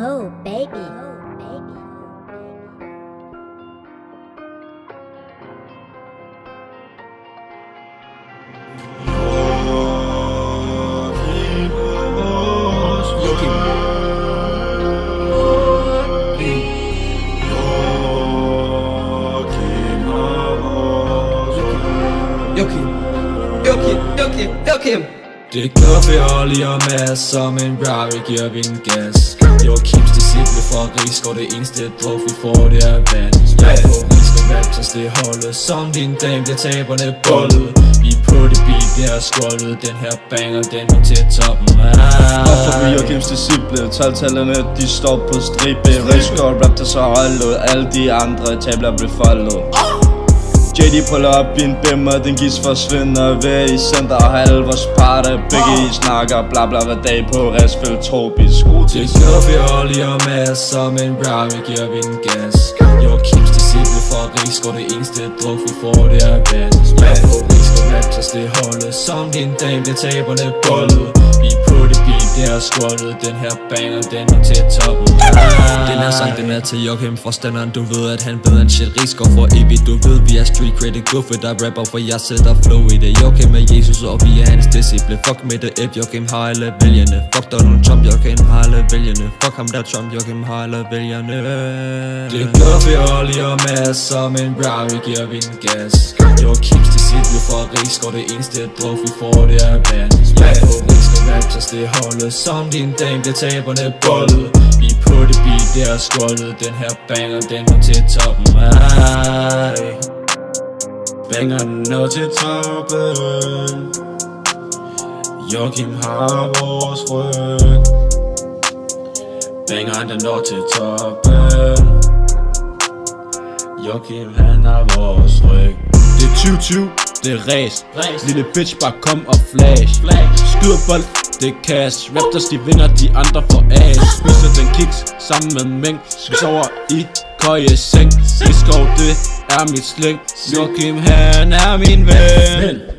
Oh, baby. Joachim. Det gør vi Olli og Mads, som en Rari giver vi en gas. Joachims disciple fra Risgaard, det eneste druk vi får det er vand. Jeg er på Risgaard Raptors, det holdet, som din dame bliver taberne bollet. Vi er på det beat, det er skoldet, den her banger, den er til toppen. Hvorfor vi Joachims disciple, 12-tallerne de står på stribe. Risgaard Raptors har holdet, alle de andre tabler bliver foldet. JD puller op i en bimmer, den gis forsvinder ved i center og halv vores parter. Begge I snakker bla bla hver dag på Resfeld tropisk. Det gør vi Olli og Mads, som en Rari giver vi en gas. Joachims disciple fra Risgaard, det eneste druk vi får det er vand. Jeg er på Risgaard Raptors, det holdet, som din dame bliver taberne bollet. Vi er på det beat, det er skoldet, den her banger, den er til toppen. Den her sang, den er til Joachim fra standeren, du ved at han bedre end shit. Risgaard for evigt, du ved vi er street credit, guffe der rapper, for jeg sætter flow i det. Joachim er Jesus, og vi er hans disciple. Fuck med det F, Joachim har alle vælgerne. Fuck Donald Trump, Joachim har alle vælgerne. Fuck ham der Trump, Joachim har alle vælgerne. Det gør vi Olli og Mads, som en Rari giver vi en gas. Joachims disciple fra Risgaard, det eneste druk vi får det er vand. Jeg er på Risgaard Raptors, det holdet, som din dame bliver taberne bollet. Vi er på det beat, det er skoldet, den her banger, den er til toppen. Bangeren når til toppen. Joachim har vores ryg. Bangeren den når til toppen. Joachim han har vores ryg. Det er 2020, det er race. Lille bitch bare kom og flash. Skyder bold, det er cash. Raptors de vinder, de andre får ass. Spiser den kiks sammen med mæng. Vi sover i køjeseng. Risgaard det er mit slæng. Joachim han er min ven.